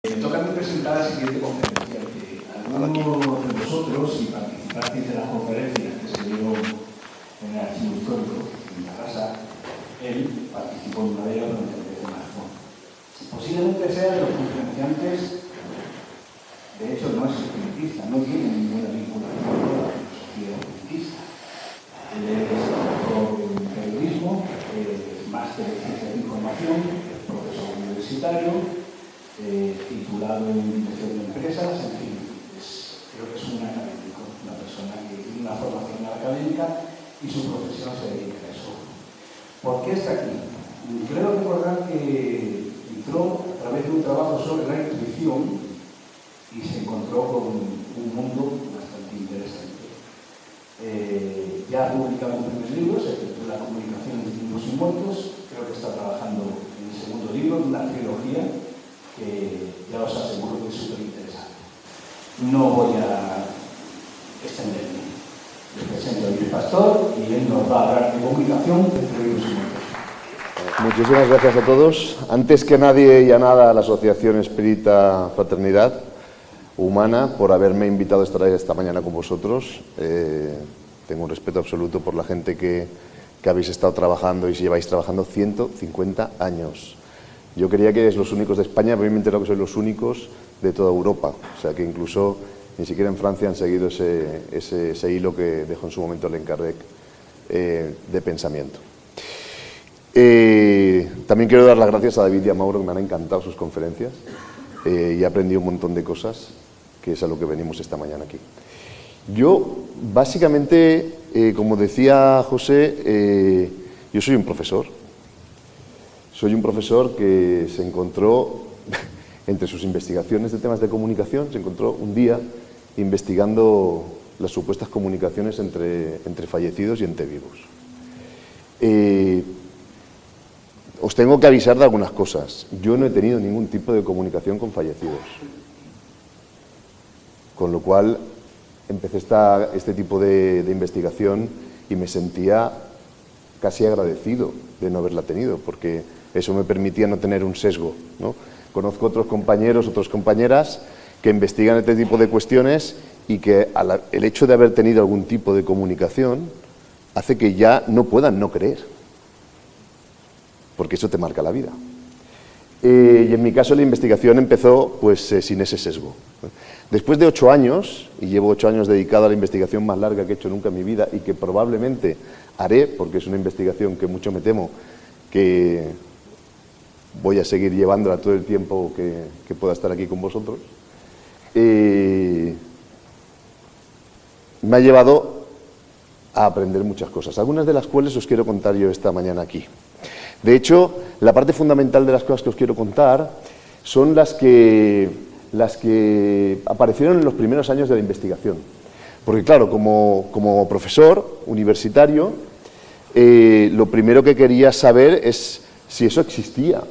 Me toca a mí presentar la siguiente conferencia, que algunos de vosotros, si participasteis de las conferencias que se dieron en el Archivo Histórico, en la casa, él participó en una de ellas durante el mes de marzo. Posiblemente sea de los conferenciantes, de hecho no es espiritista, no tiene ninguna vinculación con la filosofía espiritista. Él es doctor en periodismo, es máster en ciencias de información, es profesor universitario, titulado en dirección de empresas, en fin, creo que es un académico, una persona que tiene una formación académica y su profesión se dedica a eso. ¿Por qué está aquí? Creo recordar que entró a través de un trabajo sobre la intuición y se encontró con un mundo bastante interesante. Ya ha publicado un primer libro, se titula Comunicación entre vivos y muertos. Creo que está trabajando en el segundo libro, una trilogía que ya os aseguro que es súper interesante. No voy a extenderme. Les presento a Luis Pastor y él nos va a hablar de comunicación entre vivos y muertos. Muchísimas gracias a todos. Antes que nadie y a nada a la Asociación Espírita Fraternidad Humana por haberme invitado a estar esta mañana con vosotros. Tengo un respeto absoluto por la gente que habéis estado trabajando y lleváis trabajando 150 años. Yo creía que es los únicos de España, pero me he enterado que sois los únicos de toda Europa. O sea que incluso ni siquiera en Francia han seguido ese hilo que dejó en su momento Alain Kardec de pensamiento. También quiero dar las gracias a David y a Mauro, que me han encantado sus conferencias y he aprendido un montón de cosas, que es a lo que venimos esta mañana aquí. Yo, básicamente, como decía José, yo soy un profesor. Soy un profesor que se encontró, entre sus investigaciones de temas de comunicación, se encontró un día investigando las supuestas comunicaciones entre fallecidos y entre vivos. Os tengo que avisar de algunas cosas. Yo no he tenido ningún tipo de comunicación con fallecidos. Con lo cual, empecé este tipo de investigación y me sentía casi agradecido de no haberla tenido, porque eso me permitía no tener un sesgo, ¿no? Conozco otros compañeros, otras compañeras que investigan este tipo de cuestiones y que el hecho de haber tenido algún tipo de comunicación hace que ya no puedan no creer, porque eso te marca la vida. Y en mi caso la investigación empezó pues sin ese sesgo. Después de 8 años, y llevo 8 años dedicado a la investigación más larga que he hecho nunca en mi vida y que probablemente haré, porque es una investigación que mucho me temo que voy a seguir llevándola todo el tiempo que pueda estar aquí con vosotros, me ha llevado a aprender muchas cosas, algunas de las cuales os quiero contar yo esta mañana aquí. De hecho, la parte fundamental de las cosas que os quiero contar son las que aparecieron en los primeros años de la investigación. Porque claro, como profesor universitario, lo primero que quería saber es si eso existía,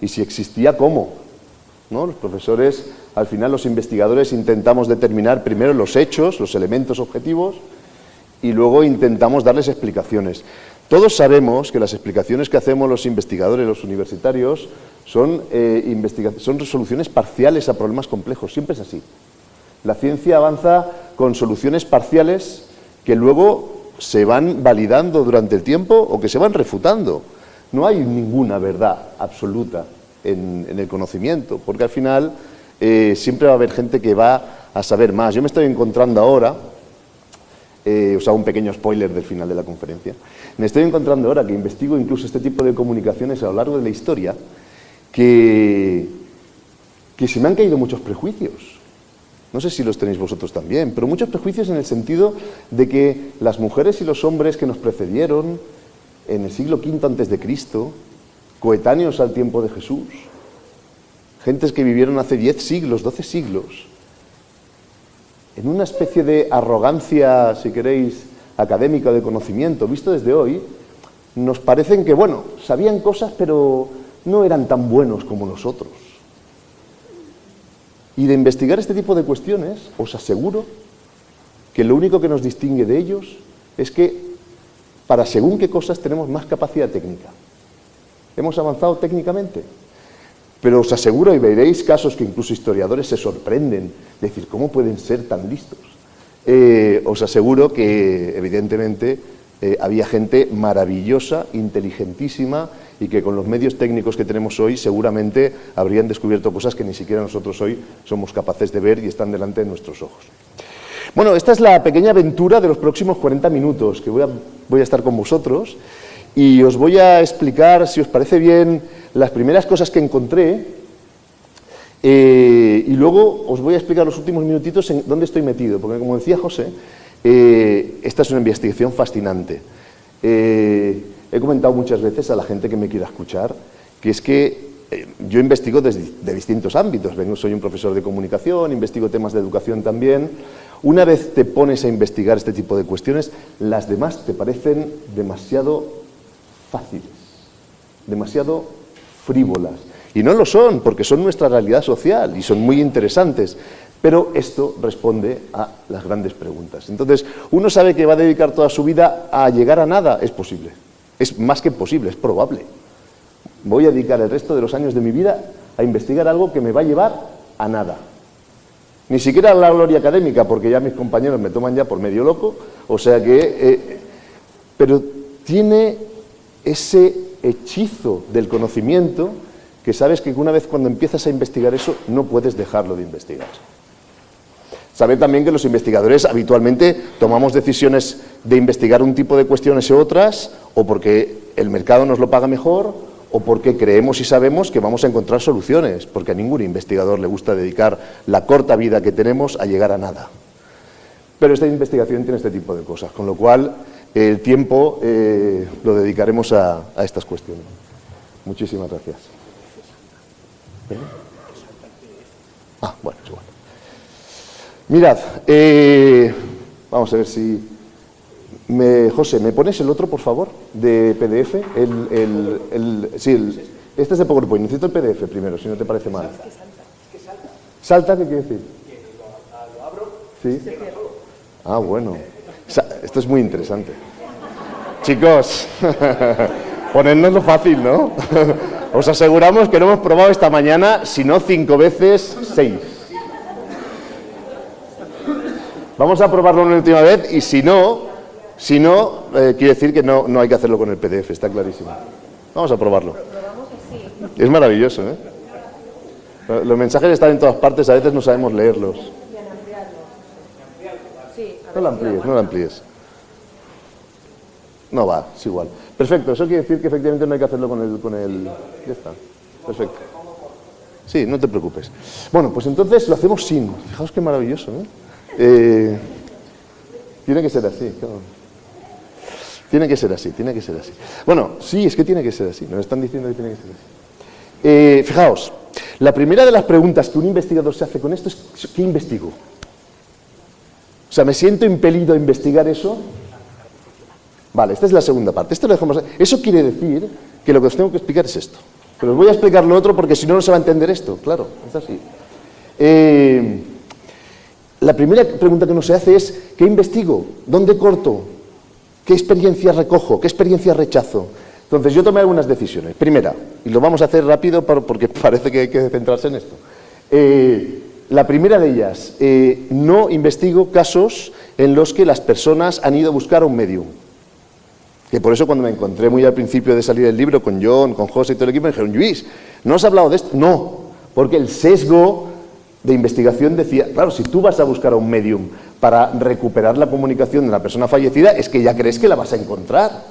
y si existía, ¿cómo? ¿No? Los profesores, al final los investigadores intentamos determinar primero los hechos, los elementos objetivos, y luego intentamos darles explicaciones. Todos sabemos que las explicaciones que hacemos los investigadores, los universitarios, son resoluciones parciales a problemas complejos, siempre es así. La ciencia avanza con soluciones parciales que luego se van validando durante el tiempo o que se van refutando. No hay ninguna verdad absoluta en el conocimiento, porque al final siempre va a haber gente que va a saber más. Yo me estoy encontrando ahora, os hago un pequeño spoiler del final de la conferencia, me estoy encontrando ahora que investigo incluso este tipo de comunicaciones a lo largo de la historia, que se me han caído muchos prejuicios. No sé si los tenéis vosotros también, pero muchos prejuicios en el sentido de que las mujeres y los hombres que nos precedieron en el siglo V a.C., coetáneos al tiempo de Jesús, gentes que vivieron hace 10 siglos, 12 siglos, en una especie de arrogancia, si queréis, académica de conocimiento, visto desde hoy, nos parecen que, bueno, sabían cosas, pero no eran tan buenos como nosotros. Y de investigar este tipo de cuestiones, os aseguro que lo único que nos distingue de ellos es que para según qué cosas tenemos más capacidad técnica. Hemos avanzado técnicamente. Pero os aseguro, y veréis casos que incluso historiadores se sorprenden, de decir, ¿cómo pueden ser tan listos? Os aseguro que, evidentemente, había gente maravillosa, inteligentísima, y que con los medios técnicos que tenemos hoy seguramente habrían descubierto cosas que ni siquiera nosotros hoy somos capaces de ver y están delante de nuestros ojos. Bueno, esta es la pequeña aventura de los próximos 40 minutos que voy a estar con vosotros y os voy a explicar, si os parece bien, las primeras cosas que encontré y luego os voy a explicar los últimos minutitos en dónde estoy metido, porque como decía José, esta es una investigación fascinante. He comentado muchas veces a la gente que me quiera escuchar que es que yo investigo de distintos ámbitos. Soy un profesor de comunicación, investigo temas de educación también. Una vez te pones a investigar este tipo de cuestiones, las demás te parecen demasiado fáciles, demasiado frívolas. Y no lo son, porque son nuestra realidad social y son muy interesantes. Pero esto responde a las grandes preguntas. Entonces, uno sabe que va a dedicar toda su vida a llegar a nada. Es posible. Es más que posible, es probable. Voy a dedicar el resto de los años de mi vida a investigar algo que me va a llevar a nada. Ni siquiera a la gloria académica, porque ya mis compañeros me toman ya por medio loco, o sea que... pero tiene ese hechizo del conocimiento que sabes que una vez cuando empiezas a investigar eso, no puedes dejarlo de investigar. Sabed también que los investigadores habitualmente tomamos decisiones de investigar un tipo de cuestiones u otras, o porque el mercado nos lo paga mejor, o porque creemos y sabemos que vamos a encontrar soluciones, porque a ningún investigador le gusta dedicar la corta vida que tenemos a llegar a nada. Pero esta investigación tiene este tipo de cosas, con lo cual el tiempo lo dedicaremos a estas cuestiones. Muchísimas gracias. Bueno, es igual. Mirad, vamos a ver si... José, ¿me pones el otro, por favor, de PDF? Este es de PowerPoint. Necesito el PDF primero, si no te parece mal. Es que salta. ¿Salta? ¿Qué quiere decir? Que lo abro. Sí. Ah, bueno. Esto es muy interesante. Chicos, ponednoslo fácil, ¿no? Os aseguramos que lo hemos probado esta mañana, si no 5 veces, 6. Vamos a probarlo una última vez y si no, quiere decir que no hay que hacerlo con el PDF, está clarísimo. Vamos a probarlo. Es maravilloso, ¿eh? Los mensajes están en todas partes, a veces no sabemos leerlos. No lo amplíes. No va, es igual. Perfecto, eso quiere decir que efectivamente no hay que hacerlo con el... Ya está, perfecto. Sí, no te preocupes. Bueno, pues entonces lo hacemos sin. Fijaos qué maravilloso, ¿eh? Tiene que ser así, claro. Tiene que ser así. Bueno, sí, es que tiene que ser así. Nos están diciendo que tiene que ser así. Fijaos, la primera de las preguntas que un investigador se hace con esto es ¿qué investigo? O sea, ¿me siento impelido a investigar eso? Vale, esta es la segunda parte. Esto lo dejamos. Eso quiere decir que lo que os tengo que explicar es esto. Pero os voy a explicar lo otro porque si no, no se va a entender esto. Claro, es así. La primera pregunta que uno se hace es ¿qué investigo? ¿Dónde corto? ¿Qué experiencias recojo? ¿Qué experiencias rechazo? Entonces yo tomé algunas decisiones. Primera, y lo vamos a hacer rápido porque parece que hay que centrarse en esto. La primera de ellas, no investigo casos en los que las personas han ido a buscar a un medium. Que por eso cuando me encontré muy al principio de salir el libro con John, con José y todo el equipo, me dijeron, Luis, ¿no has hablado de esto? No, porque el sesgo de investigación decía, claro, si tú vas a buscar a un medium para recuperar la comunicación de la persona fallecida, es que ya crees que la vas a encontrar,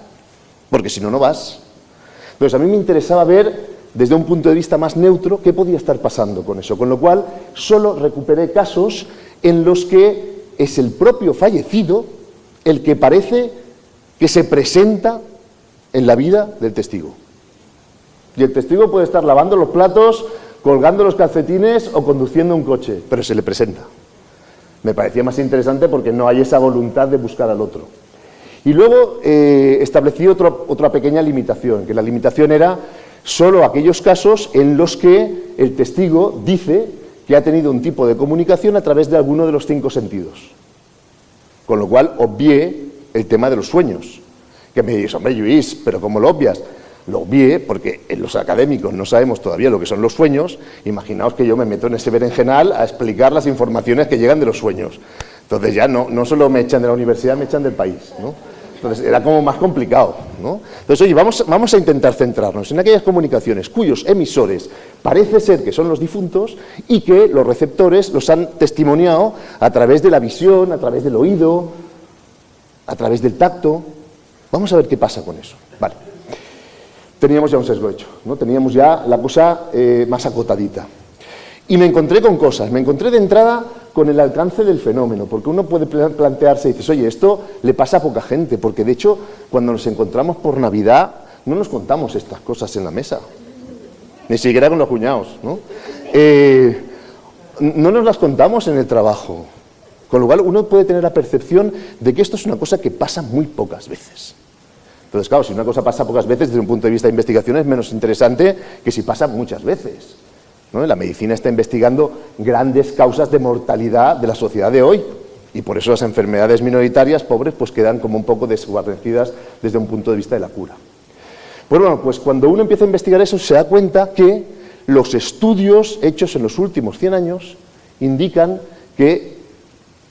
porque si no, no vas. Entonces, a mí me interesaba ver, desde un punto de vista más neutro, qué podía estar pasando con eso, con lo cual, solo recuperé casos en los que es el propio fallecido el que parece que se presenta en la vida del testigo. Y el testigo puede estar lavando los platos, colgando los calcetines o conduciendo un coche, pero se le presenta. Me parecía más interesante porque no hay esa voluntad de buscar al otro. Y luego establecí otra pequeña limitación, que la limitación era solo aquellos casos en los que el testigo dice que ha tenido un tipo de comunicación a través de alguno de los 5 sentidos. Con lo cual obvié el tema de los sueños. Que me dices, hombre, Luis, pero ¿cómo lo obvias? lo obvié, porque los académicos no sabemos todavía lo que son los sueños. Imaginaos que yo me meto en ese berenjenal a explicar las informaciones que llegan de los sueños. Entonces ya no solo me echan de la universidad, me echan del país, ¿no? Entonces era como más complicado, ¿no? Entonces, oye, vamos a intentar centrarnos en aquellas comunicaciones cuyos emisores parece ser que son los difuntos y que los receptores los han testimoniado a través de la visión, a través del oído, a través del tacto. Vamos a ver qué pasa con eso. Vale. Teníamos ya un sesgo hecho, ¿no? Teníamos ya la cosa más acotadita. Y me encontré con cosas. Me encontré de entrada con el alcance del fenómeno, porque uno puede plantearse y dices, oye, esto le pasa a poca gente, porque de hecho, cuando nos encontramos por Navidad, no nos contamos estas cosas en la mesa, ni siquiera con los cuñados, ¿no? No nos las contamos en el trabajo, con lo cual uno puede tener la percepción de que esto es una cosa que pasa muy pocas veces. Entonces, claro, si una cosa pasa pocas veces, desde un punto de vista de investigación, es menos interesante que si pasa muchas veces, ¿no? La medicina está investigando grandes causas de mortalidad de la sociedad de hoy, y por eso las enfermedades minoritarias, pobres, pues quedan como un poco desguarnecidas desde un punto de vista de la cura. Pues bueno, pues cuando uno empieza a investigar eso, se da cuenta que los estudios hechos en los últimos 100 años indican que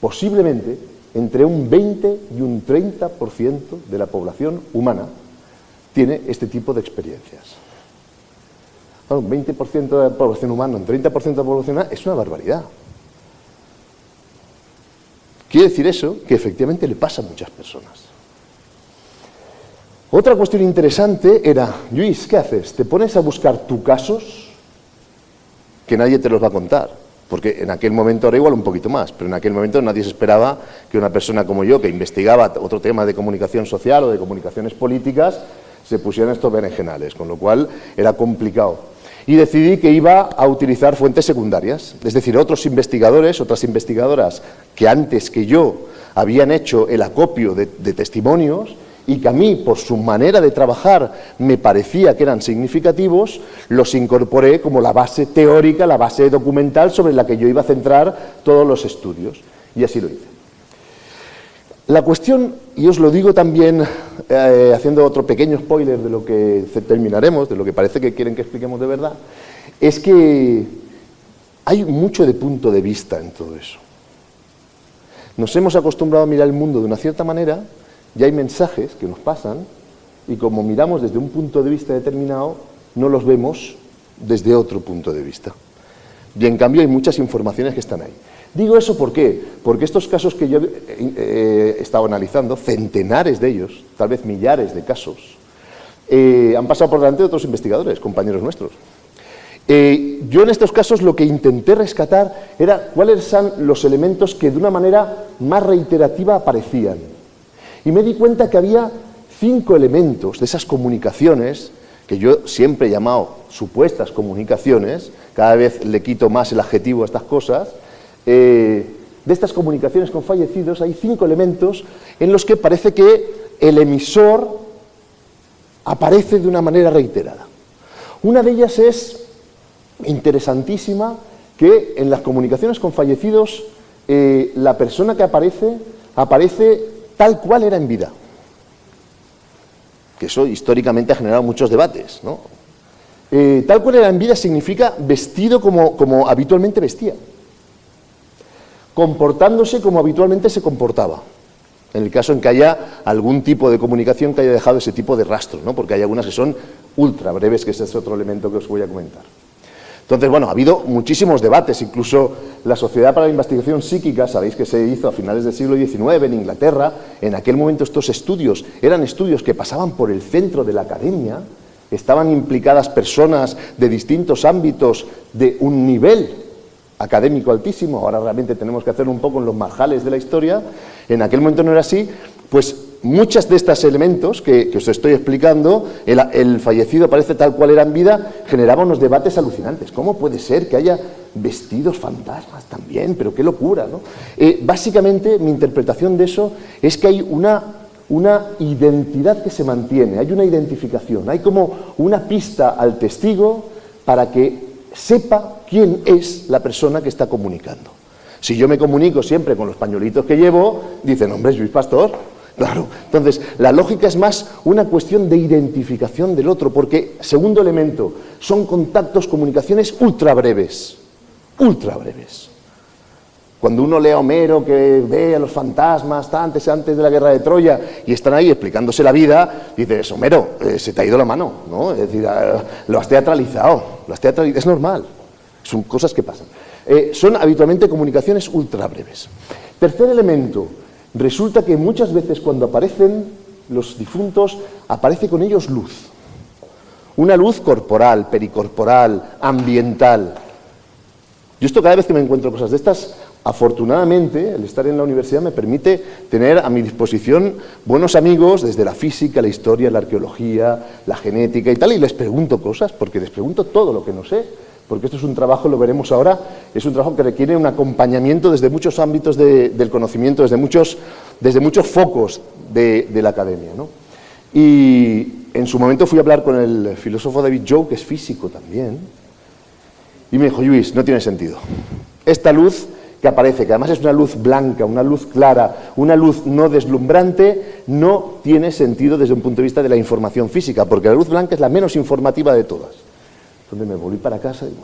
posiblemente entre un 20 y un 30% de la población humana tiene este tipo de experiencias. Un 20% de la población humana, un 30% de la población humana, es una barbaridad. Quiere decir eso que efectivamente le pasa a muchas personas. Otra cuestión interesante era, Luis, ¿qué haces? ¿Te pones a buscar tus casos? Que nadie te los va a contar, porque en aquel momento, ahora igual un poquito más, pero en aquel momento nadie se esperaba que una persona como yo, que investigaba otro tema de comunicación social o de comunicaciones políticas, se pusieran estos berenjenales, con lo cual era complicado. Y decidí que iba a utilizar fuentes secundarias, es decir, otros investigadores, otras investigadoras que antes que yo habían hecho el acopio de testimonios y que a mí, por su manera de trabajar, me parecía que eran significativos, los incorporé como la base teórica, la base documental sobre la que yo iba a centrar todos los estudios, y así lo hice. La cuestión, y os lo digo también haciendo otro pequeño spoiler de lo que terminaremos, de lo que parece que quieren que expliquemos de verdad, es que hay mucho de punto de vista en todo eso. Nos hemos acostumbrado a mirar el mundo de una cierta manera y hay mensajes que nos pasan y como miramos desde un punto de vista determinado, no los vemos desde otro punto de vista. Y en cambio hay muchas informaciones que están ahí. Digo eso ¿por qué? Porque estos casos que yo he estado analizando, centenares de ellos, tal vez millares de casos, han pasado por delante de otros investigadores, compañeros nuestros. Yo en estos casos lo que intenté rescatar era cuáles eran los elementos que de una manera más reiterativa aparecían. Y me di cuenta que había 5 elementos de esas comunicaciones, que yo siempre he llamado supuestas comunicaciones, cada vez le quito más el adjetivo a estas cosas. De estas comunicaciones con fallecidos hay 5 elementos en los que parece que el emisor aparece de una manera reiterada. Una de ellas es interesantísima, que en las comunicaciones con fallecidos la persona que aparece tal cual era en vida, que eso históricamente ha generado muchos debates, ¿no? Tal cual era en vida significa vestido como habitualmente vestía, comportándose como habitualmente se comportaba, en el caso en que haya algún tipo de comunicación que haya dejado ese tipo de rastro, ¿no? Porque hay algunas que son ultra breves, que ese es otro elemento que os voy a comentar. Entonces, bueno, ha habido muchísimos debates, incluso la Sociedad para la Investigación Psíquica, sabéis que se hizo a finales del siglo XIX en Inglaterra. En aquel momento estos estudios eran estudios que pasaban por el centro de la academia, estaban implicadas personas de distintos ámbitos de un nivel académico altísimo. Ahora realmente tenemos que hacerlo un poco en los marjales de la historia. En aquel momento no era así. Pues muchos de estos elementos que os estoy explicando, el fallecido aparece tal cual era en vida, generaba unos debates alucinantes. ¿Cómo puede ser que haya vestidos fantasmas también? Pero qué locura, ¿no? Básicamente mi interpretación de eso es que hay una identidad que se mantiene, hay una identificación, hay como una pista al testigo para que sepa quién es la persona que está comunicando. Si yo me comunico siempre con los pañuelitos que llevo, dicen, hombre, es Luis Pastor. Claro, entonces la lógica es más una cuestión de identificación del otro, porque, segundo elemento, son contactos, comunicaciones ultra breves, ultra breves. Cuando uno lee a Homero, que ve a los fantasmas antes de la guerra de Troya y están ahí explicándose la vida, dices, Homero, se te ha ido la mano, ¿no? Es decir, lo has teatralizado, es normal, son cosas que pasan. Son habitualmente comunicaciones ultra breves. Tercer elemento, resulta que muchas veces cuando aparecen los difuntos, aparece con ellos luz. Una luz corporal, pericorporal, ambiental. Yo esto cada vez que me encuentro cosas de estas, afortunadamente, el estar en la universidad me permite tener a mi disposición buenos amigos desde la física, la historia, la arqueología, la genética y tal, y les pregunto cosas, porque les pregunto todo lo que no sé, porque esto es un trabajo, lo veremos ahora, es un trabajo que requiere un acompañamiento desde muchos ámbitos del conocimiento, desde muchos focos de la academia, ¿no? Y en su momento fui a hablar con el filósofo David Joe, que es físico también, y me dijo, Lluís, no tiene sentido. Esta luz que aparece, que además es una luz blanca, una luz clara, una luz no deslumbrante, no tiene sentido desde un punto de vista de la información física, porque la luz blanca es la menos informativa de todas. Entonces me volví para casa y digo,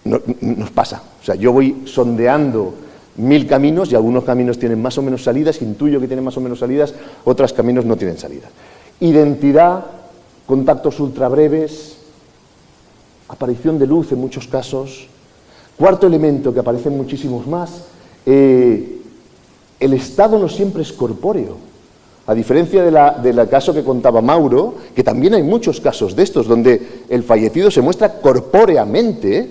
no nos pasa. O sea, yo voy sondeando 1000 caminos y algunos caminos tienen más o menos salidas, intuyo que tienen más o menos salidas, otros caminos no tienen salidas. Identidad, contactos ultra breves, aparición de luz en muchos casos. Cuarto elemento, que aparecen muchísimos más, el estado no siempre es corpóreo. A diferencia del caso que contaba Mauro, que también hay muchos casos de estos, donde el fallecido se muestra corpóreamente,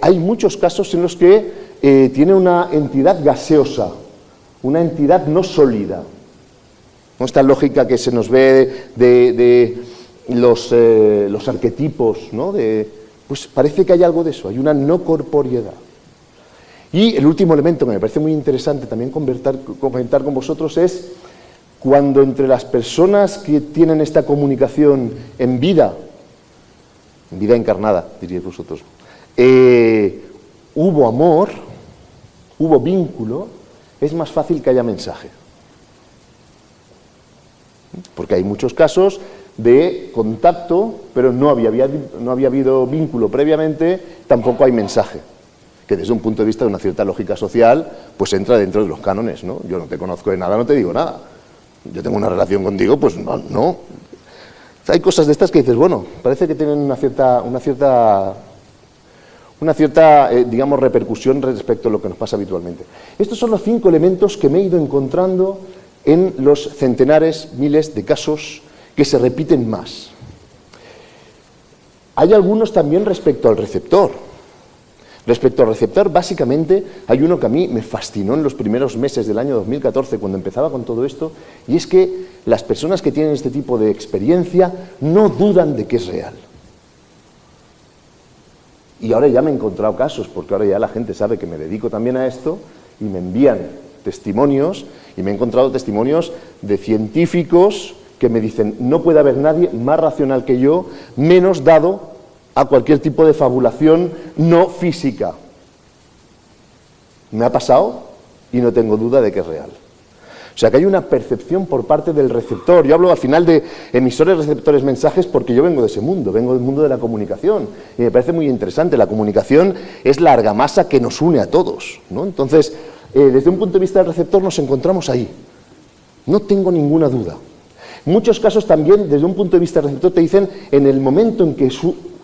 hay muchos casos en los que tiene una entidad gaseosa, una entidad no sólida. ¿No? Esta lógica que se nos ve de los arquetipos, ¿no? Pues parece que hay algo de eso, hay una no corporeidad. Y el último elemento que me parece muy interesante también comentar con vosotros es cuando entre las personas que tienen esta comunicación en vida encarnada, diríais vosotros, hubo amor, hubo vínculo, es más fácil que haya mensaje. Porque hay muchos casos de contacto, pero no había habido vínculo previamente, tampoco hay mensaje, que desde un punto de vista de una cierta lógica social, pues entra dentro de los cánones, ¿no? Yo no te conozco de nada, no te digo nada. Yo tengo una relación contigo, pues no. Hay cosas de estas que dices, bueno, parece que tienen una cierta digamos, repercusión respecto a lo que nos pasa habitualmente. Estos son los 5 elementos que me he ido encontrando en los centenares, miles de casos que se repiten más. Hay algunos también respecto al receptor. Respecto al receptor, básicamente, hay uno que a mí me fascinó en los primeros meses del año 2014, cuando empezaba con todo esto, y es que las personas que tienen este tipo de experiencia no dudan de que es real. Y ahora ya me he encontrado casos, porque ahora ya la gente sabe que me dedico también a esto, y me envían testimonios, y me he encontrado testimonios de científicos que me dicen, no puede haber nadie más racional que yo, menos dado a cualquier tipo de fabulación no física. Me ha pasado y no tengo duda de que es real. O sea que hay una percepción por parte del receptor. Yo hablo al final de emisores, receptores, mensajes, porque yo vengo de ese mundo, vengo del mundo de la comunicación. Y me parece muy interesante. La comunicación es la argamasa que nos une a todos, ¿no? Entonces, desde un punto de vista del receptor nos encontramos ahí. No tengo ninguna duda. En muchos casos también, desde un punto de vista del receptor, te dicen, en el momento en que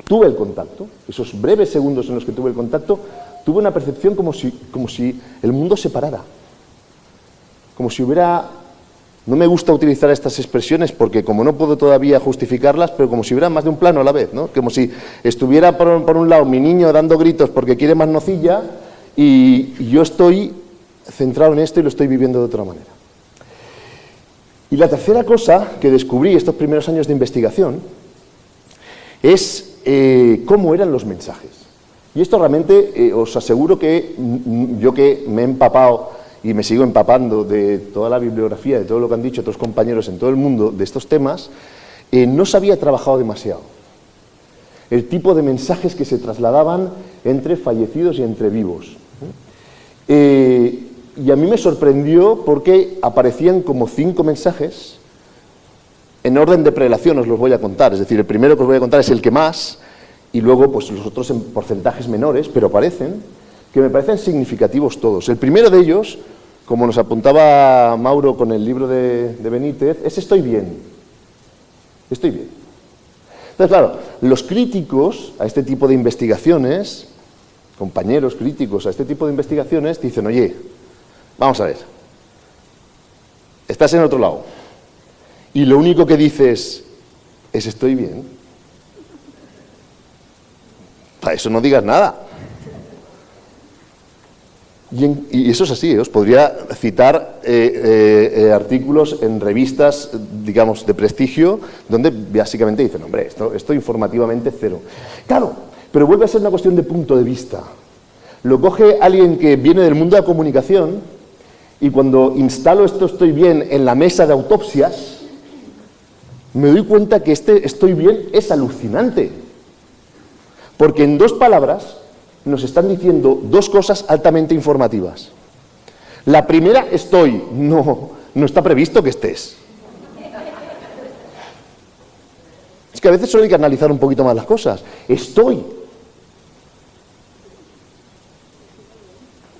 tuve el contacto, esos breves segundos en los que tuve el contacto, tuve una percepción como si el mundo se parara. Como si hubiera... No me gusta utilizar estas expresiones porque como no puedo todavía justificarlas, pero como si hubiera más de un plano a la vez, ¿no? Como si estuviera por un lado mi niño dando gritos porque quiere más nocilla y yo estoy centrado en esto y lo estoy viviendo de otra manera. Y la tercera cosa que descubrí estos primeros años de investigación es cómo eran los mensajes. Y esto realmente os aseguro que yo que me he empapado y me sigo empapando de toda la bibliografía, de todo lo que han dicho otros compañeros en todo el mundo de estos temas, no se había trabajado demasiado. El tipo de mensajes que se trasladaban entre fallecidos y entre vivos. y a mí me sorprendió porque aparecían como 5 mensajes en orden de prelación, os los voy a contar. Es decir, el primero que os voy a contar es el que más, y luego pues los otros en porcentajes menores, pero aparecen, que me parecen significativos todos. El primero de ellos, como nos apuntaba Mauro con el libro de Benítez, es estoy bien. Estoy bien. Entonces, claro, los críticos a este tipo de investigaciones, compañeros críticos a este tipo de investigaciones, dicen, oye, vamos a ver, estás en otro lado, y lo único que dices es estoy bien. Para eso no digas nada. Y eso es así, os podría citar artículos en revistas, digamos, de prestigio, donde básicamente dicen, hombre, esto informativamente cero. Claro, pero vuelve a ser una cuestión de punto de vista. Lo coge alguien que viene del mundo de la comunicación, y cuando instalo esto estoy bien en la mesa de autopsias, me doy cuenta que este estoy bien es alucinante. Porque en 2 palabras nos están diciendo 2 cosas altamente informativas. La primera, estoy. No está previsto que estés. Es que a veces solo hay que analizar un poquito más las cosas. Estoy.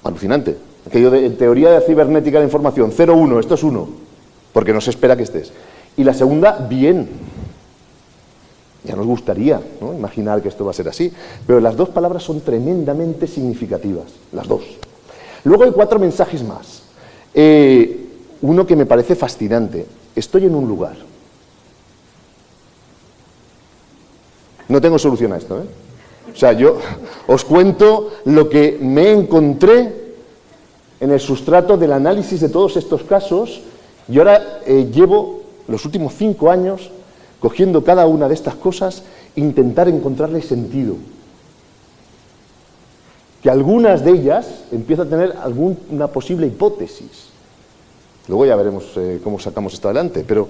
Alucinante. Aquello de teoría de cibernética de la información, 0,1, esto es 1, porque no se espera que estés. Y la segunda, bien. Ya nos gustaría, ¿no?, imaginar que esto va a ser así, pero las 2 palabras son tremendamente significativas, las 2. Luego hay 4 mensajes más. Uno que me parece fascinante, estoy en un lugar. No tengo solución a esto, ¿eh? O sea, yo os cuento lo que me encontré en el sustrato del análisis de todos estos casos, y ahora llevo los últimos 5 años cogiendo cada una de estas cosas, intentar encontrarle sentido. Que algunas de ellas empiezan a tener alguna posible hipótesis. Luego ya veremos cómo sacamos esto adelante, pero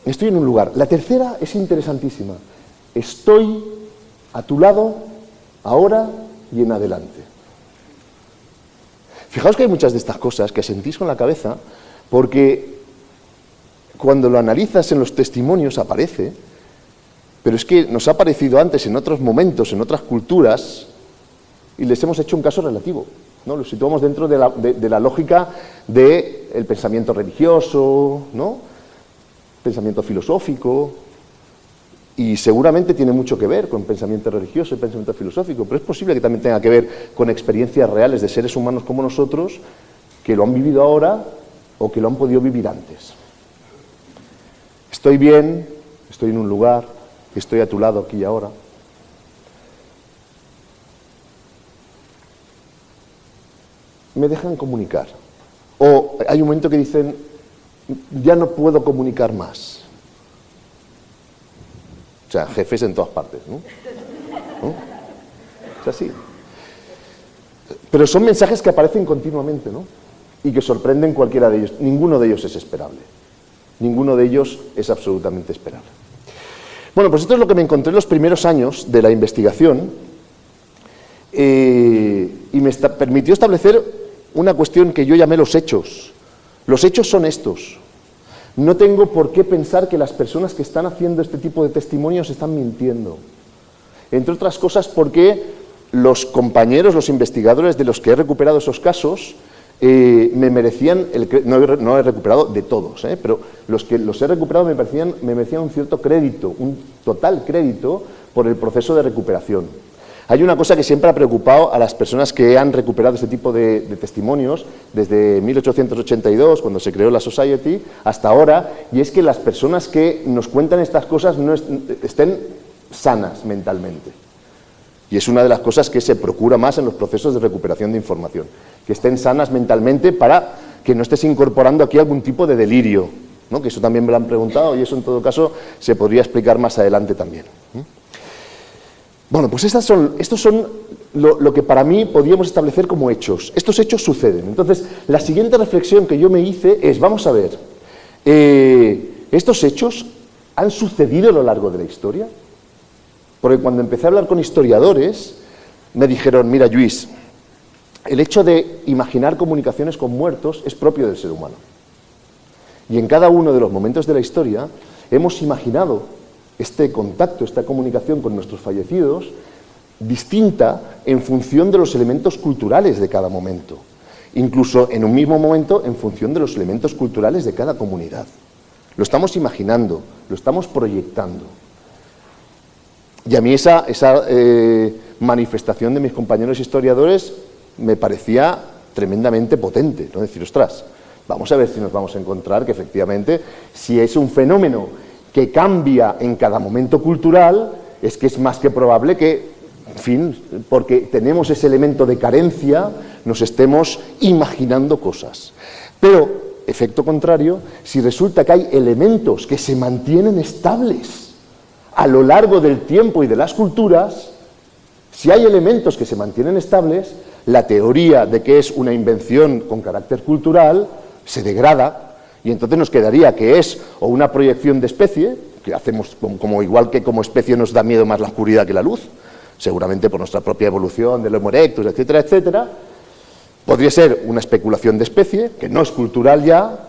estoy en un lugar. La tercera es interesantísima. Estoy a tu lado, ahora y en adelante. Fijaos que hay muchas de estas cosas que sentís con la cabeza, porque cuando lo analizas en los testimonios aparece, pero es que nos ha aparecido antes en otros momentos, en otras culturas, y les hemos hecho un caso relativo, ¿no? Lo situamos dentro de la lógica del pensamiento religioso, ¿no?, pensamiento filosófico, y seguramente tiene mucho que ver con pensamiento religioso y pensamiento filosófico, pero es posible que también tenga que ver con experiencias reales de seres humanos como nosotros, que lo han vivido ahora o que lo han podido vivir antes. Estoy bien, estoy en un lugar, estoy a tu lado aquí y ahora. Me dejan comunicar. O hay un momento que dicen, ya no puedo comunicar más. O sea, jefes en todas partes, ¿no? Es así. Pero son mensajes que aparecen continuamente, ¿no? Y que sorprenden cualquiera de ellos. Ninguno de ellos es esperable. Ninguno de ellos es absolutamente esperable. Bueno, pues esto es lo que me encontré en los primeros años de la investigación, y me permitió establecer una cuestión que yo llamé los hechos. Los hechos son estos. No tengo por qué pensar que las personas que están haciendo este tipo de testimonios están mintiendo. Entre otras cosas porque los compañeros, los investigadores de los que he recuperado esos casos, me merecían, no he recuperado de todos, pero los que los he recuperado me merecían un cierto crédito, un total crédito por el proceso de recuperación. Hay una cosa que siempre ha preocupado a las personas que han recuperado este tipo de testimonios desde 1882, cuando se creó la Society, hasta ahora, y es que las personas que nos cuentan estas cosas no estén sanas mentalmente. Y es una de las cosas que se procura más en los procesos de recuperación de información, que estén sanas mentalmente para que no estés incorporando aquí algún tipo de delirio, ¿no? Que eso también me lo han preguntado y eso en todo caso se podría explicar más adelante también. Bueno, pues estos son lo que para mí podríamos establecer como hechos. Estos hechos suceden. Entonces, la siguiente reflexión que yo me hice es, vamos a ver, ¿estos hechos han sucedido a lo largo de la historia? Porque cuando empecé a hablar con historiadores, me dijeron, mira, Lluís, el hecho de imaginar comunicaciones con muertos es propio del ser humano. Y en cada uno de los momentos de la historia hemos imaginado este contacto, esta comunicación con nuestros fallecidos, distinta en función de los elementos culturales de cada momento. Incluso en un mismo momento en función de los elementos culturales de cada comunidad. Lo estamos imaginando, lo estamos proyectando. Y a mí esa manifestación de mis compañeros historiadores me parecía tremendamente potente, ¿no? Decir, ostras, vamos a ver si nos vamos a encontrar que efectivamente, si es un fenómeno que cambia en cada momento cultural, es que es más que probable que, en fin, porque tenemos ese elemento de carencia, nos estemos imaginando cosas. Pero, efecto contrario, si resulta que hay elementos que se mantienen estables a lo largo del tiempo y de las culturas, si hay elementos que se mantienen estables, la teoría de que es una invención con carácter cultural se degrada y entonces nos quedaría que es o una proyección de especie, que hacemos como igual que como especie nos da miedo más la oscuridad que la luz, seguramente por nuestra propia evolución del Homo erectus, etcétera, etcétera. Podría ser una especulación de especie, que no es cultural ya,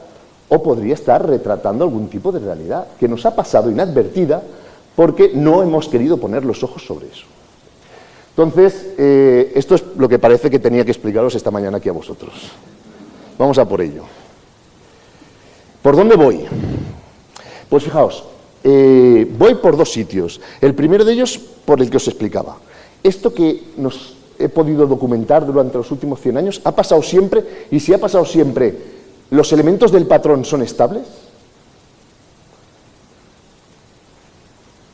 o podría estar retratando algún tipo de realidad que nos ha pasado inadvertida porque no hemos querido poner los ojos sobre eso. Entonces, esto es lo que parece que tenía que explicaros esta mañana aquí a vosotros. Vamos a por ello. ¿Por dónde voy? Pues fijaos, voy por dos sitios. El primero de ellos, por el que os explicaba. Esto que nos he podido documentar durante los últimos 100 años, ¿ha pasado siempre? Y si ha pasado siempre, ¿los elementos del patrón son estables?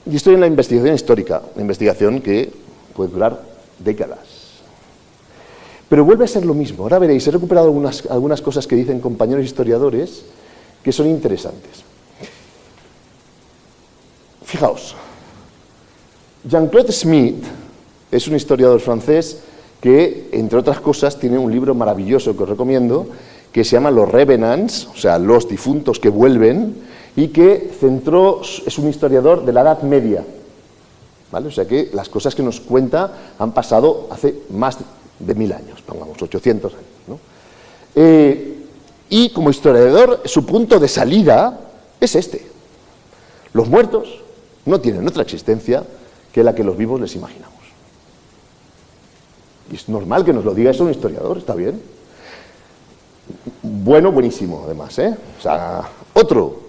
Y estoy en la investigación histórica, una investigación que puede durar décadas. Pero vuelve a ser lo mismo. Ahora veréis, he recuperado algunas cosas que dicen compañeros historiadores que son interesantes. Fijaos, Jean-Claude Smith es un historiador francés que, entre otras cosas, tiene un libro maravilloso que os recomiendo, que se llama Los Revenants, o sea, los difuntos que vuelven, y que es un historiador de la Edad Media. ¿Vale? O sea que las cosas que nos cuenta han pasado hace más de 1000 años, pongamos, 800 años. ¿No? Y como historiador, su punto de salida es este. Los muertos no tienen otra existencia que la que los vivos les imaginamos. Y es normal que nos lo diga eso un historiador, está bien. Bueno, buenísimo, además, ¿eh? O sea, otro.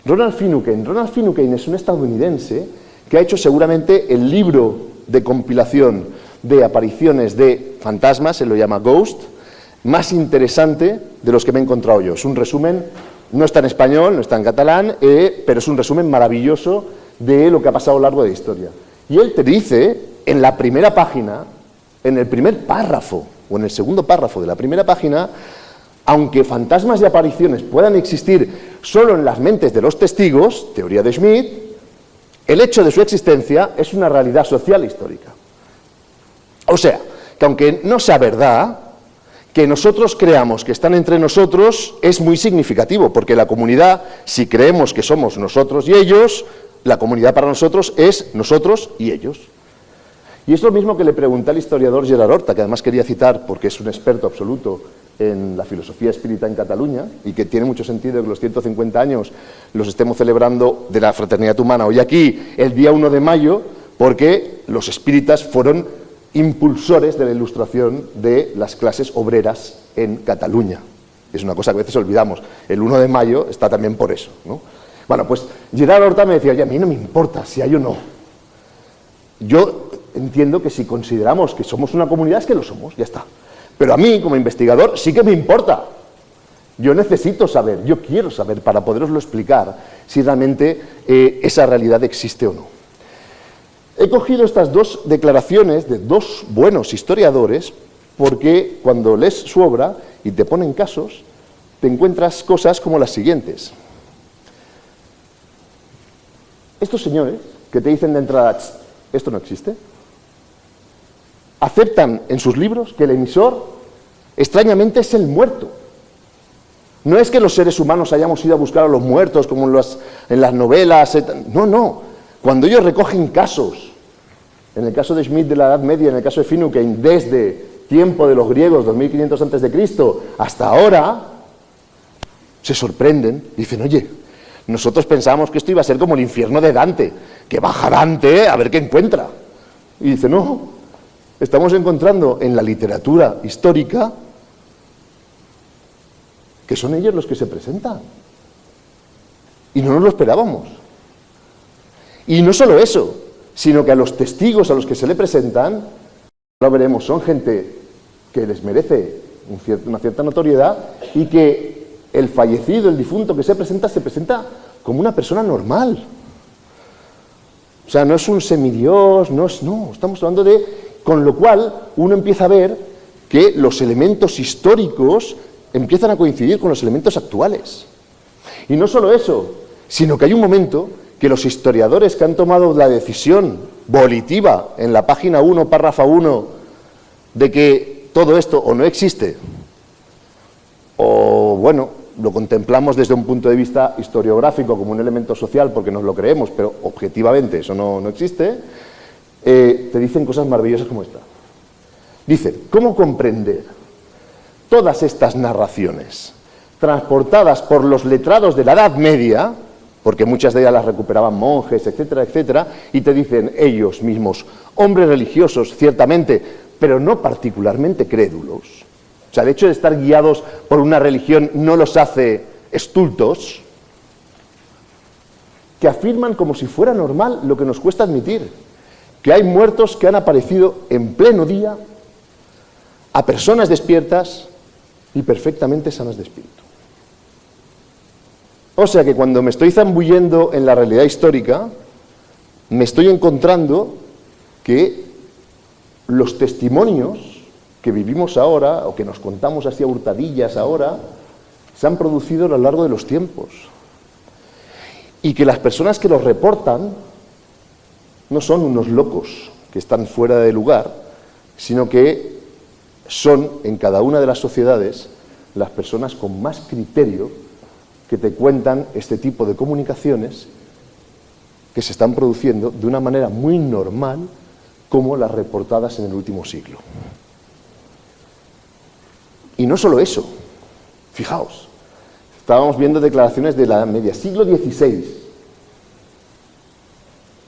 Ronald Finucane. Ronald Finucane es un estadounidense que ha hecho seguramente el libro de compilación de apariciones de fantasmas, se lo llama Ghost, más interesante de los que me he encontrado yo. Es un resumen, no está en español, no está en catalán, pero es un resumen maravilloso de lo que ha pasado a lo largo de la historia. Y él te dice, en la primera página, en el primer párrafo, o en el segundo párrafo de la primera página, aunque fantasmas y apariciones puedan existir solo en las mentes de los testigos, teoría de Schmidt, el hecho de su existencia es una realidad social e histórica. O sea, que aunque no sea verdad, que nosotros creamos que están entre nosotros es muy significativo, porque la comunidad, si creemos que somos nosotros y ellos, la comunidad para nosotros es nosotros y ellos. Y es lo mismo que le pregunté al historiador Gerard Horta, que además quería citar porque es un experto absoluto en la filosofía espírita en Cataluña y que tiene mucho sentido que los 150 años los estemos celebrando de la fraternidad humana hoy aquí, el día 1 de mayo, porque los espíritas fueron impulsores de la ilustración de las clases obreras en Cataluña. Es una cosa que a veces olvidamos. El 1 de mayo está también por eso, ¿no? Bueno, pues Gerard Horta me decía, oye, a mí no me importa si hay o no. Yo entiendo que si consideramos que somos una comunidad es que lo somos, ya está. Pero a mí, como investigador, sí que me importa. Yo necesito saber, yo quiero saber para poderoslo explicar si realmente esa realidad existe o no. He cogido estas dos declaraciones de dos buenos historiadores porque cuando lees su obra y te ponen casos, te encuentras cosas como las siguientes. Estos señores que te dicen de entrada, esto no existe, aceptan en sus libros que el emisor, extrañamente, es el muerto. No es que los seres humanos hayamos ido a buscar a los muertos como en las novelas. No, no. Cuando ellos recogen casos, en el caso de Schmidt de la Edad Media, en el caso de Finucane, desde tiempo de los griegos, 2500 antes de Cristo, hasta ahora, se sorprenden, dicen, oye, nosotros pensábamos que esto iba a ser como el infierno de Dante, que baja Dante a ver qué encuentra. Y dice, no, estamos encontrando en la literatura histórica que son ellos los que se presentan. Y no nos lo esperábamos. Y no solo eso, sino que a los testigos a los que se le presentan, lo veremos, son gente que les merece una cierta notoriedad y que el fallecido, el difunto que se presenta como una persona normal. O sea, no es un semidios, no, estamos hablando de... Con lo cual, uno empieza a ver que los elementos históricos empiezan a coincidir con los elementos actuales. Y no solo eso, sino que hay un momento que los historiadores que han tomado la decisión volitiva en la página 1, párrafo 1, de que todo esto o no existe, o bueno, lo contemplamos desde un punto de vista historiográfico como un elemento social porque nos lo creemos, pero objetivamente eso no existe, te dicen cosas maravillosas como esta. Dicen, ¿cómo comprender todas estas narraciones transportadas por los letrados de la Edad Media, porque muchas de ellas las recuperaban monjes, etcétera, etcétera, y te dicen ellos mismos, hombres religiosos, ciertamente, pero no particularmente crédulos? O sea, el hecho de estar guiados por una religión no los hace estultos, que afirman como si fuera normal lo que nos cuesta admitir, que hay muertos que han aparecido en pleno día a personas despiertas y perfectamente sanas de espíritu. O sea que cuando me estoy zambullendo en la realidad histórica, me estoy encontrando que los testimonios que vivimos ahora, o que nos contamos así a hurtadillas ahora, se han producido a lo largo de los tiempos. Y que las personas que los reportan no son unos locos que están fuera de lugar, sino que son, en cada una de las sociedades, las personas con más criterio que te cuentan este tipo de comunicaciones que se están produciendo de una manera muy normal, como las reportadas en el último siglo. Y no solo eso, fijaos, estábamos viendo declaraciones de la Edad Media, siglo XVI.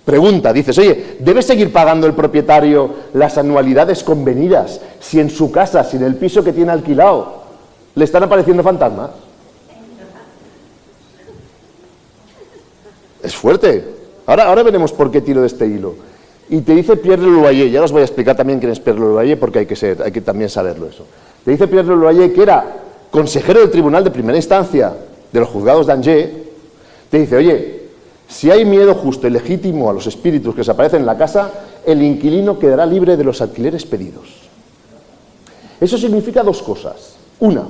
Pregunta, dices, oye, ¿debe seguir pagando el propietario las anualidades convenidas si en su casa, si en el piso que tiene alquilado, le están apareciendo fantasmas? Es fuerte. Ahora veremos por qué tiro de este hilo. Y te dice Pierre Leloyer, ya os voy a explicar también quién es Pierre Leloyer, porque hay que también saberlo eso. Te dice Pierre Leloyer, que era consejero del tribunal de primera instancia de los juzgados d'Angers, te dice, oye, si hay miedo justo y legítimo a los espíritus que se aparecen en la casa, el inquilino quedará libre de los alquileres pedidos. Eso significa dos cosas. Una,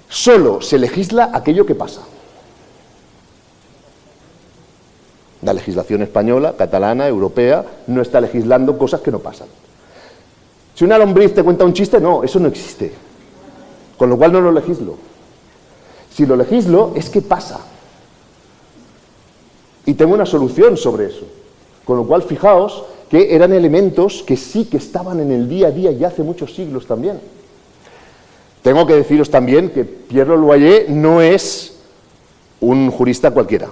solo se legisla aquello que pasa. La legislación española, catalana, europea, no está legislando cosas que no pasan. Si una lombriz te cuenta un chiste, no, eso no existe. Con lo cual no lo legislo. Si lo legislo, es que pasa. Y tengo una solución sobre eso. Con lo cual, fijaos que eran elementos que sí que estaban en el día a día ya hace muchos siglos también. Tengo que deciros también que Pierre Leloyer no es un jurista cualquiera.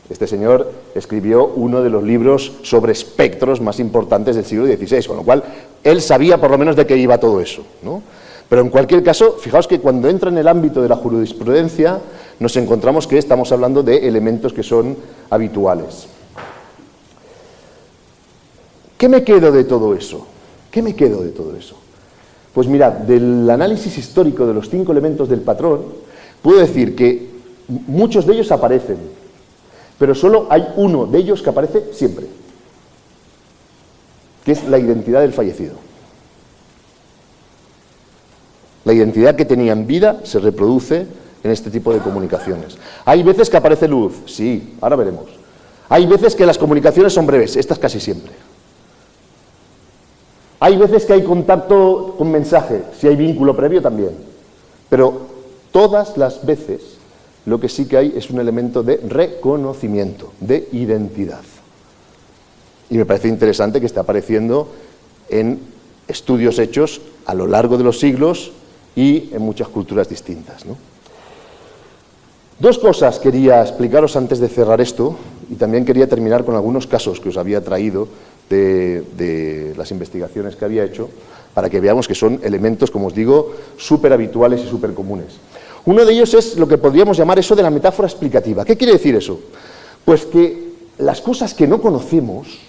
Este señor escribió uno de los libros sobre espectros más importantes del siglo XVI, con lo cual él sabía por lo menos de qué iba todo eso, ¿no? Pero en cualquier caso, fijaos que cuando entra en el ámbito de la jurisprudencia, nos encontramos que estamos hablando de elementos que son habituales. ¿Qué me quedo de todo eso? ¿Qué me quedo de todo eso? Pues mirad, del análisis histórico de los 5 elementos del patrón, puedo decir que muchos de ellos aparecen, pero solo hay uno de ellos que aparece siempre, que es la identidad del fallecido. La identidad que tenía en vida se reproduce en este tipo de comunicaciones. ¿Hay veces que aparece luz? Sí, ahora veremos. Hay veces que las comunicaciones son breves, estas casi siempre. Hay veces que hay contacto con mensaje, si hay vínculo previo también. Pero todas las veces lo que sí que hay es un elemento de reconocimiento, de identidad. Y me parece interesante que esté apareciendo en estudios hechos a lo largo de los siglos y en muchas culturas distintas, ¿no? Dos cosas quería explicaros antes de cerrar esto, y también quería terminar con algunos casos que os había traído de las investigaciones que había hecho, para que veamos que son elementos, como os digo, súper habituales y súper comunes. Uno de ellos es lo que podríamos llamar eso de la metáfora explicativa. ¿Qué quiere decir eso? Pues que las cosas que no conocemos,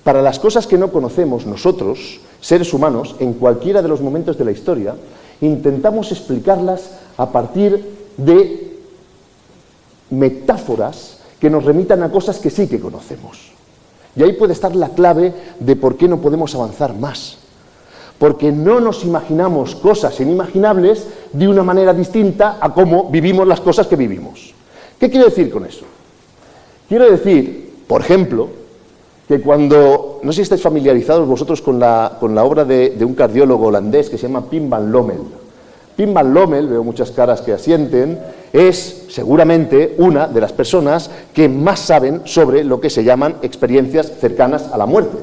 para las cosas que no conocemos nosotros, seres humanos, en cualquiera de los momentos de la historia, intentamos explicarlas a partir de metáforas que nos remitan a cosas que sí que conocemos. Y ahí puede estar la clave de por qué no podemos avanzar más. Porque no nos imaginamos cosas inimaginables de una manera distinta a cómo vivimos las cosas que vivimos. ¿Qué quiero decir con eso? Quiero decir, por ejemplo, que cuando, no sé si estáis familiarizados vosotros con la obra de un cardiólogo holandés que se llama Pim van Lommel. Pim van Lommel, veo muchas caras que asienten, es seguramente una de las personas que más saben sobre lo que se llaman experiencias cercanas a la muerte.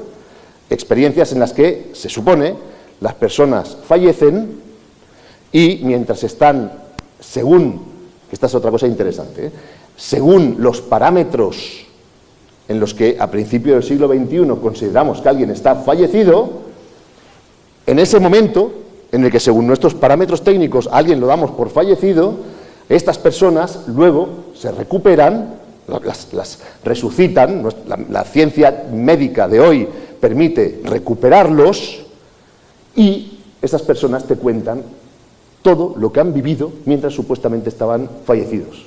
Experiencias en las que se supone las personas fallecen y mientras están, según, esta es otra cosa interesante, según los parámetros en los que a principios del siglo XXI consideramos que alguien está fallecido, en ese momento en el que según nuestros parámetros técnicos a alguien lo damos por fallecido, estas personas luego se recuperan, las resucitan, la ciencia médica de hoy permite recuperarlos y esas personas te cuentan todo lo que han vivido mientras supuestamente estaban fallecidos.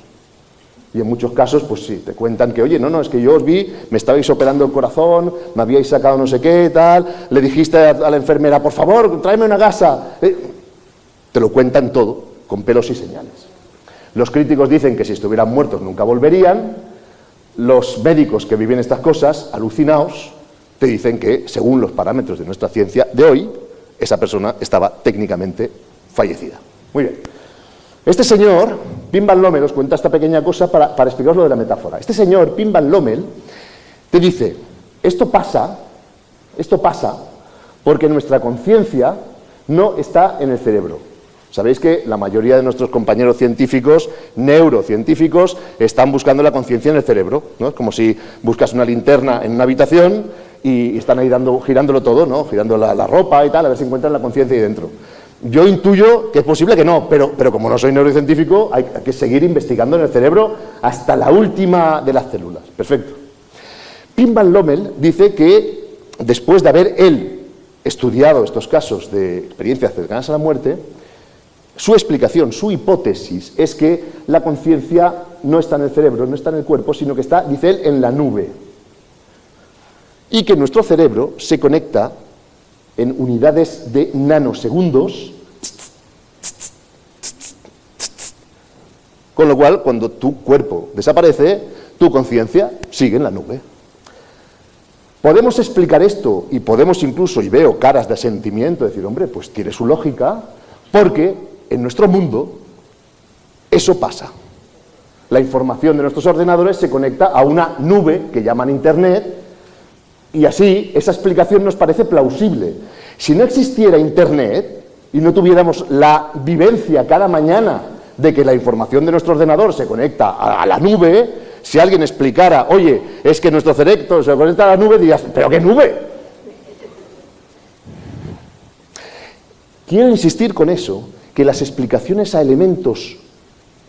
Y en muchos casos, pues sí, te cuentan que, oye, no, es que yo os vi, me estabais operando el corazón, me habíais sacado no sé qué, tal, le dijiste a la enfermera, por favor, tráeme una gasa. Te lo cuentan todo, con pelos y señales. Los críticos dicen que si estuvieran muertos nunca volverían. Los médicos que viven estas cosas, alucinados, te dicen que, según los parámetros de nuestra ciencia de hoy, esa persona estaba técnicamente fallecida. Muy bien. Este señor, Pim van Lommel, os cuenta esta pequeña cosa para explicaros lo de la metáfora. Este señor, Pim van Lommel, te dice, esto pasa porque nuestra conciencia no está en el cerebro. Sabéis que la mayoría de nuestros compañeros científicos, neurocientíficos, están buscando la conciencia en el cerebro, ¿no? Es como si buscas una linterna en una habitación y están ahí girándolo todo, ¿no? Girando la ropa y tal, a ver si encuentran la conciencia ahí dentro. Yo intuyo que es posible que no, pero como no soy neurocientífico, hay que seguir investigando en el cerebro hasta la última de las células. Perfecto. Pim van Lommel dice que después de haber él estudiado estos casos de experiencias cercanas a la muerte, su explicación, su hipótesis es que la conciencia no está en el cerebro, no está en el cuerpo, sino que está, dice él, en la nube. Y que nuestro cerebro se conecta en unidades de nanosegundos, con lo cual, cuando tu cuerpo desaparece, tu conciencia sigue en la nube. Podemos explicar esto y podemos incluso, y veo caras de asentimiento, decir, hombre, pues tiene su lógica, porque en nuestro mundo eso pasa. La información de nuestros ordenadores se conecta a una nube que llaman Internet y así esa explicación nos parece plausible. Si no existiera Internet y no tuviéramos la vivencia cada mañana de que la información de nuestro ordenador se conecta a la nube, si alguien explicara, oye, es que nuestro cerebro se conecta a la nube, dirías, ¿pero qué nube? Quiero insistir con eso, que las explicaciones a elementos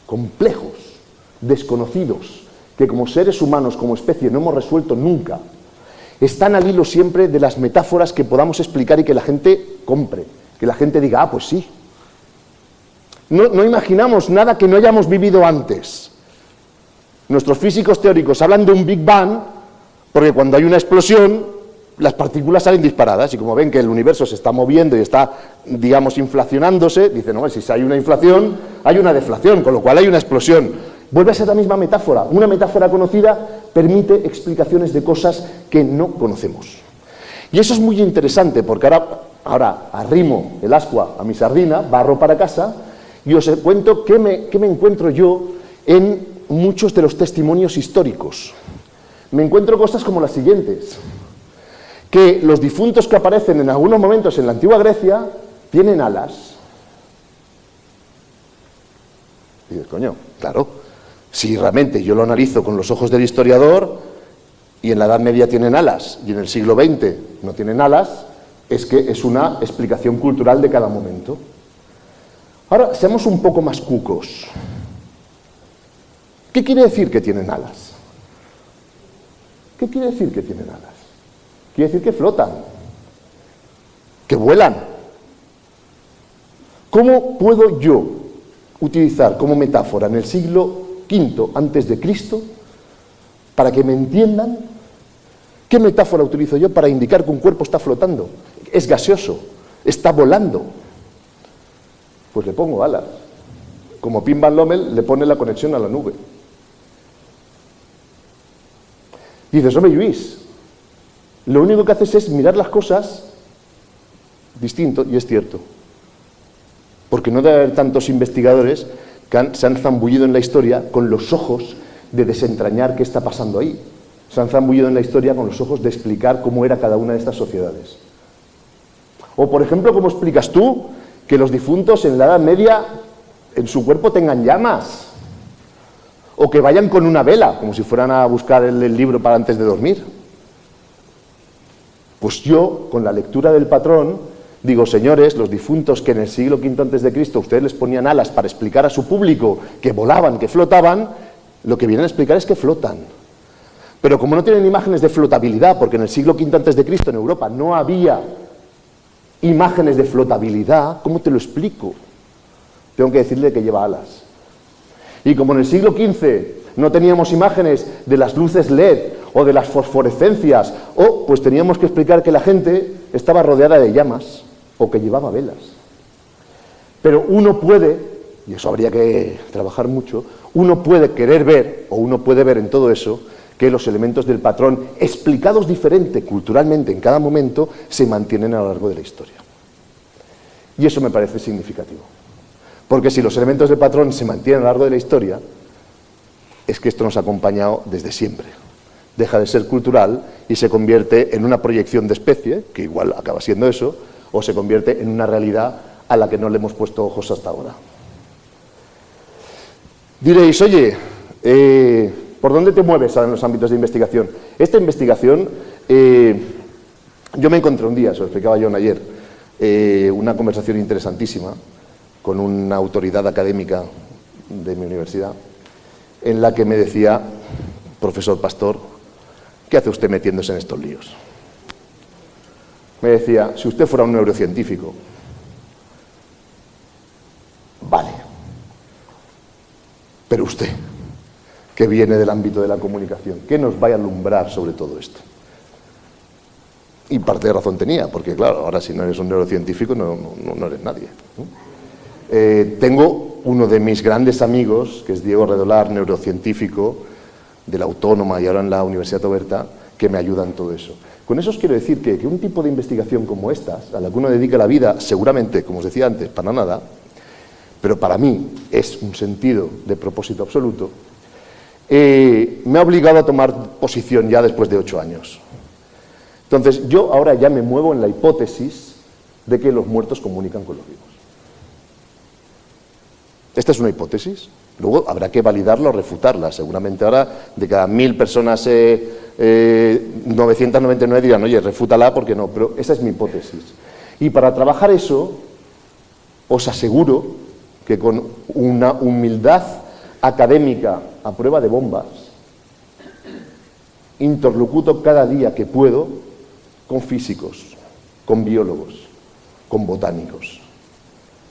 complejos, desconocidos, que como seres humanos, como especie, no hemos resuelto nunca, están al hilo siempre de las metáforas que podamos explicar y que la gente compre, que la gente diga, ah, pues sí. No imaginamos nada que no hayamos vivido antes. Nuestros físicos teóricos hablan de un Big Bang porque cuando hay una explosión las partículas salen disparadas y como ven que el universo se está moviendo y está, digamos, inflacionándose, dicen, no, si hay una inflación, hay una deflación, con lo cual hay una explosión. Vuelve a ser la misma metáfora. Una metáfora conocida permite explicaciones de cosas que no conocemos. Y eso es muy interesante porque ahora arrimo el ascua a mi sardina, barro para casa y os cuento qué me encuentro yo en muchos de los testimonios históricos. Me encuentro cosas como las siguientes: que los difuntos que aparecen en algunos momentos en la antigua Grecia ¿tienen alas? Y dices, coño, claro, si realmente yo lo analizo con los ojos del historiador y en la Edad Media tienen alas y en el siglo XX no tienen alas, es que es una explicación cultural de cada momento. Ahora, seamos un poco más cucos. ¿Qué quiere decir que tienen alas? ¿Qué quiere decir que tienen alas? Quiere decir que flotan, que vuelan. ¿Cómo puedo yo utilizar como metáfora en el siglo V antes de Cristo para que me entiendan qué metáfora utilizo yo para indicar que un cuerpo está flotando, es gaseoso, está volando? Pues le pongo alas. Como Pim Van Lommel le pone la conexión a la nube. Dices, hombre Lluís, lo único que haces es mirar las cosas distinto, y es cierto. Porque no debe haber tantos investigadores que se han zambullido en la historia con los ojos de desentrañar qué está pasando ahí. Se han zambullido en la historia con los ojos de explicar cómo era cada una de estas sociedades. O, por ejemplo, ¿cómo explicas tú que los difuntos en la Edad Media en su cuerpo tengan llamas? O que vayan con una vela, como si fueran a buscar el libro para antes de dormir. Pues yo, con la lectura del patrón, digo, señores, los difuntos que en el siglo V antes de Cristo ustedes les ponían alas para explicar a su público que volaban, que flotaban, lo que vienen a explicar es que flotan. Pero como no tienen imágenes de flotabilidad, porque en el siglo V antes de Cristo en Europa no había imágenes de flotabilidad, ¿cómo te lo explico? Tengo que decirle que lleva alas. Y como en el siglo XV no teníamos imágenes de las luces LED o de las fosforescencias, pues teníamos que explicar que la gente estaba rodeada de llamas o que llevaba velas. Pero uno puede, y eso habría que trabajar mucho, uno puede querer ver, o uno puede ver en todo eso, que los elementos del patrón, explicados diferente culturalmente en cada momento, se mantienen a lo largo de la historia. Y eso me parece significativo. Porque si los elementos del patrón se mantienen a lo largo de la historia, es que esto nos ha acompañado desde siempre. Deja de ser cultural y se convierte en una proyección de especie, que igual acaba siendo eso, o se convierte en una realidad a la que no le hemos puesto ojos hasta ahora. Diréis, oye, ¿por dónde te mueves en los ámbitos de investigación? Esta investigación, yo me encontré un día, se lo explicaba John ayer, una conversación interesantísima con una autoridad académica de mi universidad, en la que me decía, profesor Pastor, ¿qué hace usted metiéndose en estos líos? Me decía, si usted fuera un neurocientífico, vale, pero usted, que viene del ámbito de la comunicación, ¿qué nos va a alumbrar sobre todo esto? Y parte de razón tenía, porque claro, ahora si no eres un neurocientífico no eres nadie, ¿no? Tengo uno de mis grandes amigos, que es Diego Redolar, neurocientífico de la Autónoma y ahora en la Universidad Oberta, que me ayuda en todo eso. Con eso os quiero decir que un tipo de investigación como estas, a la que uno dedica la vida, seguramente, como os decía antes, para nada, pero para mí es un sentido de propósito absoluto, me ha obligado a tomar posición ya después de 8 años. Entonces, yo ahora ya me muevo en la hipótesis de que los muertos comunican con los vivos. Esta es una hipótesis, luego habrá que validarla o refutarla. Seguramente ahora, de cada 1000 personas, 999 dirán, oye, refútala porque no, pero esa es mi hipótesis. Y para trabajar eso, os aseguro que con una humildad académica a prueba de bombas, interlocuto cada día que puedo con físicos, con biólogos, con botánicos,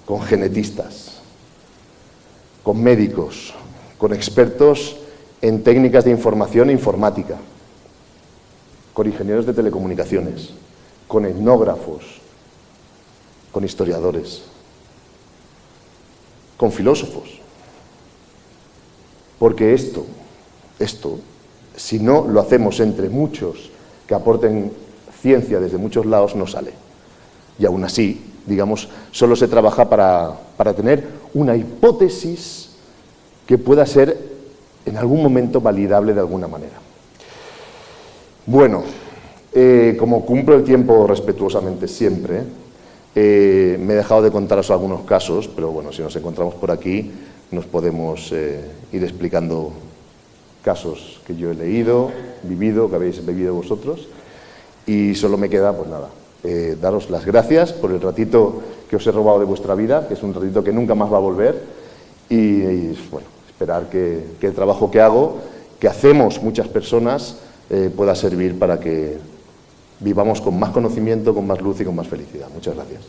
con genetistas, con médicos, con expertos en técnicas de información e informática, con ingenieros de telecomunicaciones, con etnógrafos, con historiadores, con filósofos. Porque esto, si no lo hacemos entre muchos que aporten ciencia desde muchos lados, no sale. Y aún así, digamos, solo se trabaja para tener una hipótesis que pueda ser en algún momento validable de alguna manera. Bueno, como cumplo el tiempo respetuosamente siempre, Me he dejado de contaros algunos casos, pero bueno, si nos encontramos por aquí nos podemos ir explicando casos que yo he leído, vivido, que habéis vivido vosotros. Y solo me queda, pues nada, daros las gracias por el ratito que os he robado de vuestra vida, que es un ratito que nunca más va a volver. Y bueno, esperar que el trabajo que hago, que hacemos muchas personas, pueda servir para que vivamos con más conocimiento, con más luz y con más felicidad. Muchas gracias.